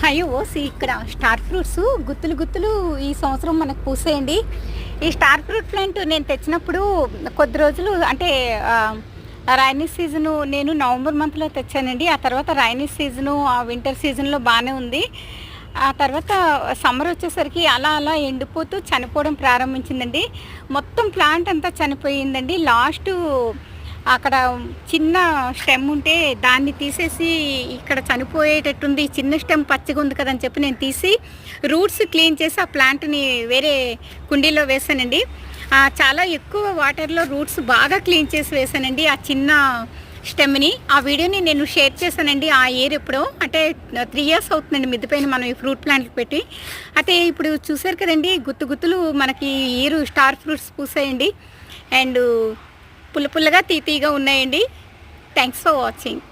అయ్యో ఇక్కడ star fruits గుత్తులు గుత్తులు ఈ సంవత్సరం మనకు పూసేయండి. ఈ స్టార్ ఫ్రూట్ ప్లాంట్ నేను తెచ్చినప్పుడు కొద్ది రోజులు అంటే రైనీ సీజను నేను నవంబర్ మంత్లో తెచ్చానండి. ఆ తర్వాత రైనీ సీజను వింటర్ సీజన్లో బాగానే ఉంది. ఆ తర్వాత సమ్మర్ వచ్చేసరికి అలా అలా ఎండిపోతూ చనిపోవడం ప్రారంభించిందండి. మొత్తం ప్లాంట్ అంతా చనిపోయిందండి. లాస్ట్ అక్కడ చిన్న స్టెమ్ ఉంటే దాన్ని తీసేసి ఇక్కడ చనిపోయేటట్టుంది, చిన్న స్టెమ్ పచ్చిగా ఉంది కదని చెప్పి నేను తీసి రూట్స్ క్లీన్ చేసి ఆ ప్లాంట్ని వేరే కుండీలో వేసానండి. చాలా ఎక్కువ వాటర్లో రూట్స్ బాగా క్లీన్ చేసి వేసానండి ఆ చిన్న స్టెమ్ని. ఆ వీడియోని నేను షేర్ చేశానండి. ఆ ఇయర్ ఎప్పుడో అంటే 3 years అవుతుందండి మిద్దిపైన మనం ఈ ఫ్రూట్ ప్లాంట్లు పెట్టి. అయితే ఇప్పుడు చూసారు కదండి, గుత్తు గుత్తులు మనకి ఇయర్ స్టార్ ఫ్రూట్స్ పూసాయండి. అండ్ పుల్ల పుల్లగా తీతీగా ఉన్నాయండి. Thanks for watching.